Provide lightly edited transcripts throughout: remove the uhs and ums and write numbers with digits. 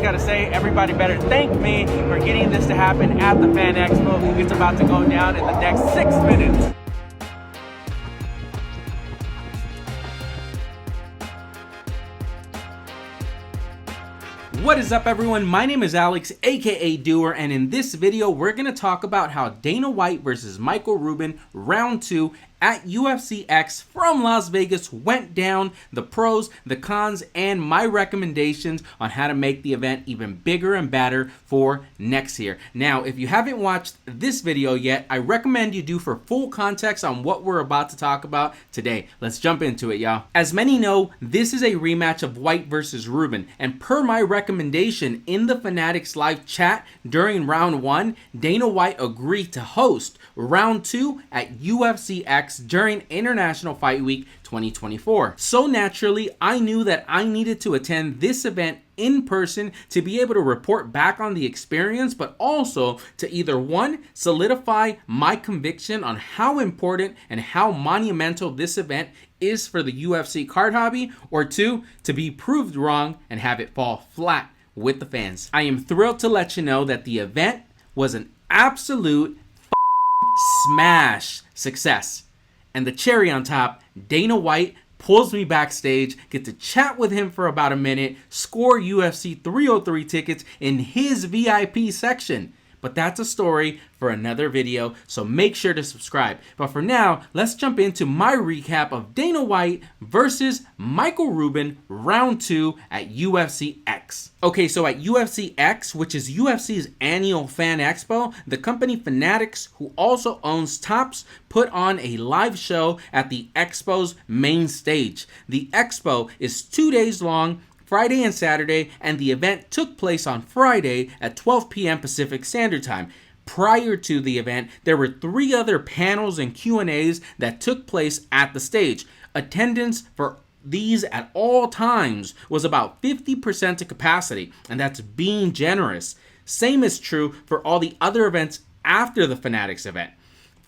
gotta say, everybody better thank me for getting this to happen at the Fan Expo. It's about to go down in the next 6 minutes. What is up, everyone? My name is Alex, aka Doer, and in this video we're going to talk about how Dana White versus Michale Rubin round 2 at UFC X from Las Vegas went down, the pros, the cons, and my recommendations on how to make the event even bigger and better for next year. Now, if you haven't watched this video yet, I recommend you do for full context on what we're about to talk about today. Let's jump into it, y'all. As many know, this is a rematch of White versus Rubin, and per my recommendation in the Fanatics live chat during round 1, Dana White agreed to host round 2 at UFC X during International Fight Week 2024. So naturally, I knew that I needed to attend this event in person to be able to report back on the experience, but also to either one, solidify my conviction on how important and how monumental this event is for the UFC card hobby, or two, to be proved wrong and have it fall flat with the fans. I am thrilled to let you know that the event was an absolute smash success. And the cherry on top, Dana White pulls me backstage, get to chat with him for about a minute, score UFC 303 tickets in his VIP section. But that's a story for another video, so make sure to subscribe. But for now, let's jump into my recap of Dana White versus Michale Rubin round 2 at UFC X. Okay, so at UFC X, which is UFC's annual fan expo, the company Fanatics, who also owns Topps, put on a live show at the expo's main stage. The expo is 2 days long, Friday and Saturday, and the event took place on Friday at 12 p.m. Pacific Standard Time. Prior to the event, there were 3 other panels and Q&As that took place at the stage. Attendance for these at all times was about 50% to capacity, and that's being generous. Same is true for all the other events after the Fanatics event.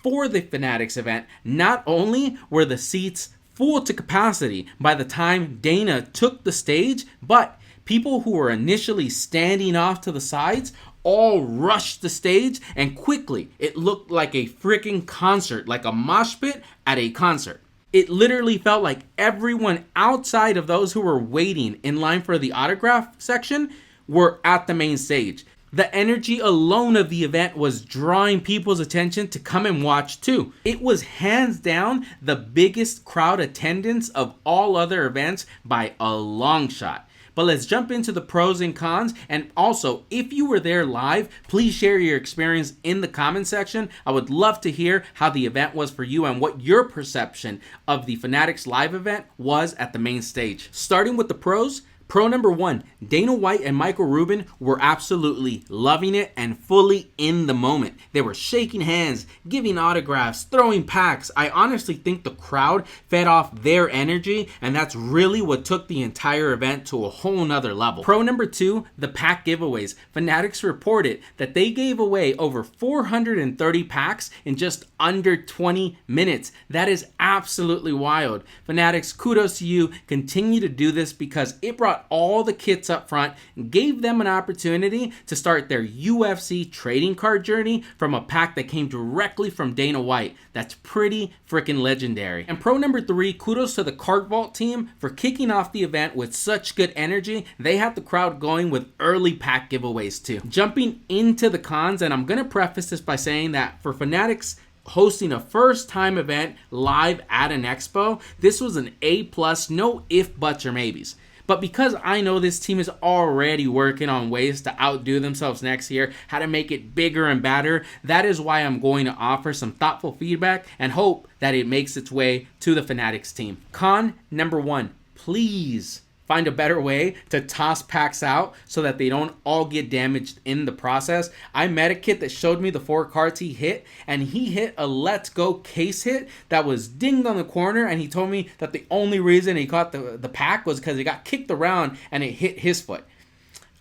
For the Fanatics event, not only were the seats full to capacity by the time Dana took the stage, but people who were initially standing off to the sides all rushed the stage, and quickly it looked like a freaking concert, like a mosh pit at a concert. It literally felt like everyone outside of those who were waiting in line for the autograph section were at the main stage. The energy alone of the event was drawing people's attention to come and watch too. It was hands down the biggest crowd attendance of all other events by a long shot. But let's jump into the pros and cons, and also, if you were there live, please share your experience in the comment section. I would love to hear how the event was for you and what your perception of the Fanatics live event was at the main stage. Starting with the pros, pro number 1, Dana White and Michale Rubin were absolutely loving it and fully in the moment. They were shaking hands, giving autographs, throwing packs. I honestly think the crowd fed off their energy, and that's really what took the entire event to a whole nother level. Pro number 2, the pack giveaways. Fanatics reported that they gave away over 430 packs in just under 20 minutes. That is absolutely wild. Fanatics, kudos to you. Continue to do this because it brought all the kits up front and gave them an opportunity to start their UFC trading card journey from a pack that came directly from Dana White. That's pretty freaking legendary. And pro number 3, kudos to the Card Vault team for kicking off the event with such good energy. They had the crowd going with early pack giveaways too. Jumping into the cons, and I'm gonna preface this by saying that for Fanatics hosting a first-time event live at an expo, this was an A+, no if, buts, or maybes. But because I know this team is already working on ways to outdo themselves next year, how to make it bigger and better, that is why I'm going to offer some thoughtful feedback and hope that it makes its way to the Fanatics team. Con number 1, please find a better way to toss packs out so that they don't all get damaged in the process. I met a kid that showed me the 4 cards he hit, and he hit a Let's Go case hit that was dinged on the corner, and he told me that the only reason he caught the pack was because it got kicked around and it hit his foot.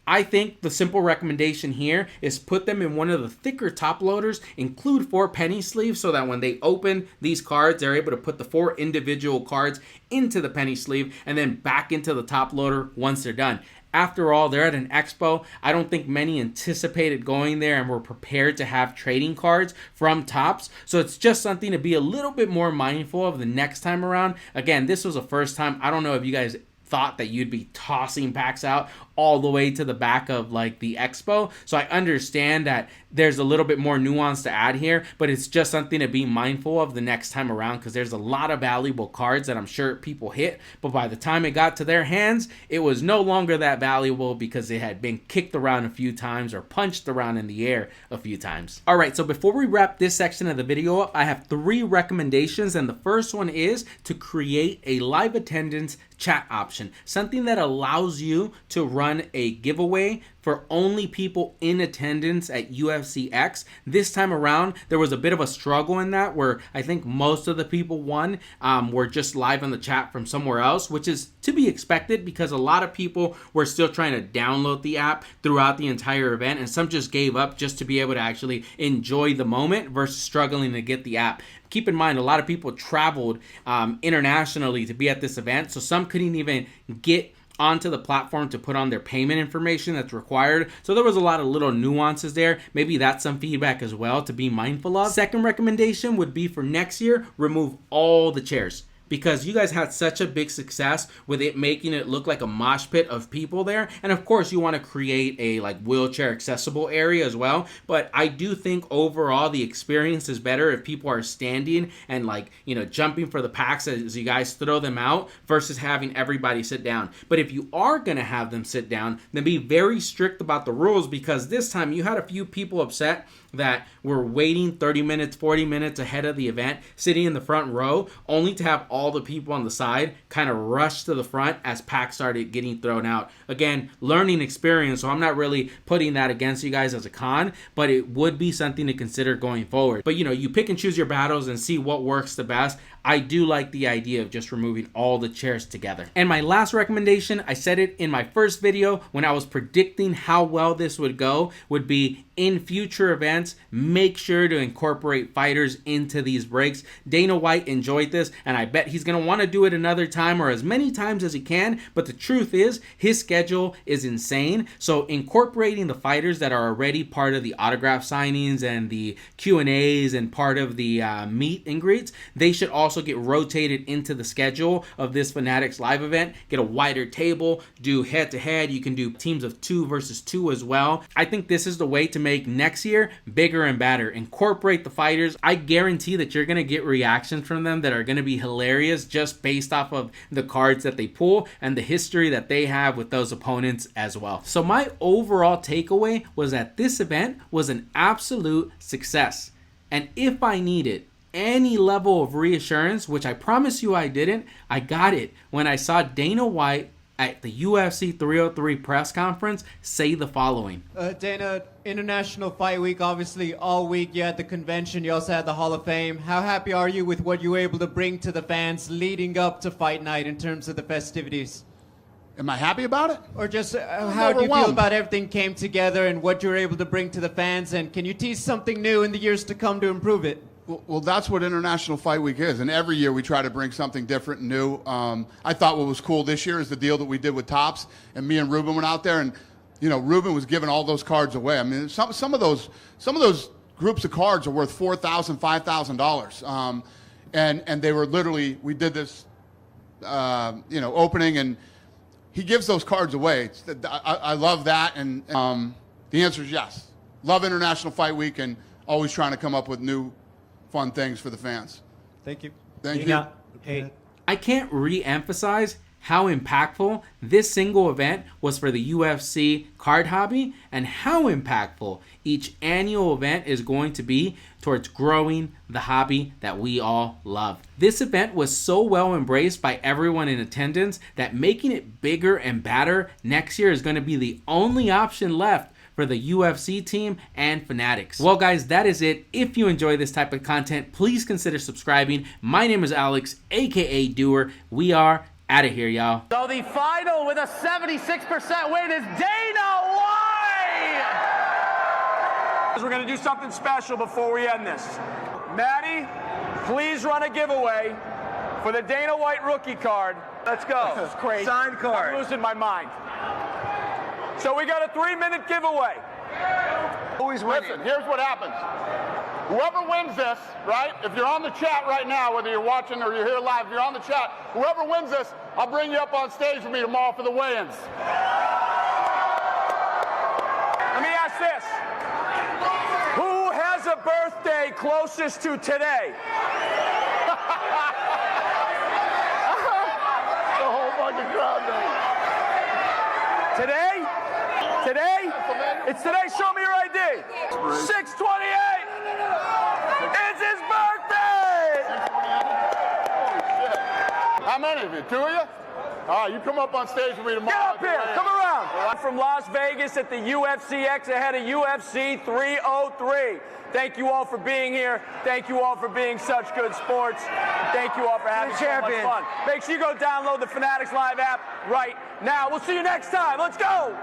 I think the simple recommendation here is put them in one of the thicker top loaders, include 4 penny sleeves so that when they open these cards, they're able to put the 4 individual cards into the penny sleeve and then back into the top loader once they're done. After all, they're at an expo. I don't think many anticipated going there and were prepared to have trading cards from Topps. So it's just something to be a little bit more mindful of the next time around. Again, this was the first time. I don't know if you guys thought that you'd be tossing packs out all the way to the back of like the expo. So I understand that there's a little bit more nuance to add here, but it's just something to be mindful of the next time around, because there's a lot of valuable cards that I'm sure people hit, but by the time it got to their hands, it was no longer that valuable because it had been kicked around a few times or punched around in the air a few times. All right, so before we wrap this section of the video up, I have 3 recommendations, and the first one is to create a live attendance chat option, something that allows you to run a giveaway for only people in attendance at UFC X. This time around, there was a bit of a struggle in that, where I think most of the people won were just live on the chat from somewhere else, which is to be expected because a lot of people were still trying to download the app throughout the entire event, and some just gave up just to be able to actually enjoy the moment versus struggling to get the app. Keep in mind, a lot of people traveled internationally to be at this event, so some couldn't even get onto the platform to put on their payment information that's required. So there was a lot of little nuances there. Maybe that's some feedback as well to be mindful of. Second recommendation would be for next year, remove all the chairs, because you guys had such a big success with it making it look like a mosh pit of people there. And of course you want to create a like wheelchair accessible area as well, but I do think overall the experience is better if people are standing and like, you know, jumping for the packs as you guys throw them out versus having everybody sit down. But if you are going to have them sit down, then be very strict about the rules, because this time you had a few people upset that were waiting 30 minutes, 40 minutes ahead of the event, sitting in the front row, only to have all the people on the side kind of rush to the front as packs started getting thrown out. Again, learning experience, so I'm not really putting that against you guys as a con, but it would be something to consider going forward. But you know, you pick and choose your battles and see what works the best. I do like the idea of just removing all the chairs together. And my last recommendation, I said it in my first video when I was predicting how well this would go, would be in future events, make sure to incorporate fighters into these breaks. Dana White enjoyed this, and I bet he's going to want to do it another time or as many times as he can, but the truth is his schedule is insane. So incorporating the fighters that are already part of the autograph signings and the Q&As and part of the meet and greets, they should also get rotated into the schedule of this Fanatics live event. Get a wider table, do head-to-head. You can do teams of 2 versus 2 as well. I think this is the way to make next year bigger and better. Incorporate the fighters. I guarantee that you're going to get reactions from them that are going to be hilarious just based off of the cards that they pull and the history that they have with those opponents as well. So my overall takeaway was that this event was an absolute success. And if I needed any level of reassurance, which I promise you I didn't, I got it when I saw Dana White at the UFC 303 press conference say the following. Dana, International Fight Week, obviously all week you had the convention, you also had the Hall of Fame. How happy are you with what you were able to bring to the fans leading up to fight night in terms of the festivities? Am I happy about it? Or just how do you feel about everything came together and what you were able to bring to the fans, and can you tease something new in the years to come to improve it? Well, that's what International Fight Week is, and every year we try to bring something different and new. I thought what was cool this year is the deal that we did with Topps, and me and Rubin went out there, and you know, Rubin was giving all those cards away. I mean, some of those groups of cards are worth $4,000, $5,000, and they were literally, we did this, you know, opening, and he gives those cards away. I love that, and the answer is yes. Love International Fight Week, and always trying to come up with new fun things for the fans. Thank you. Thank you. Hey. I can't re-emphasize how impactful this single event was for the UFC card hobby and how impactful each annual event is going to be towards growing the hobby that we all love. This event was so well embraced by everyone in attendance that making it bigger and badder next year is going to be the only option left for the UFC team and Fanatics. Well guys, that is it. If you enjoy this type of content, please consider subscribing. My name is Alex, aka Doer. We are out of here, y'all. So the final with a 76% win is Dana White! We're gonna do something special before we end this. Maddie, please run a giveaway for the Dana White rookie card. Let's go. That's crazy. Signed card. I'm losing my mind. So we got a 3-minute giveaway. Always winning. Listen, here's what happens. Whoever wins this, right? If you're on the chat right now, whether you're watching or you're here live, if you're on the chat, whoever wins this, I'll bring you up on stage with me tomorrow for the weigh-ins. Let me ask this. Who has a birthday closest to today? The whole fucking crowd knows. Today? Today? It's today. Show me your ID. 628. It's his birthday. Holy shit. How many of you? 2 of you? All right, you come up on stage with me tomorrow. Get up here. Come around. I'm from Las Vegas at the UFC X ahead of UFC 303. Thank you all for being here. Thank you all for being such good sports. Thank you all for having so much fun. Make sure you go download the Fanatics Live app right now. We'll see you next time. Let's go.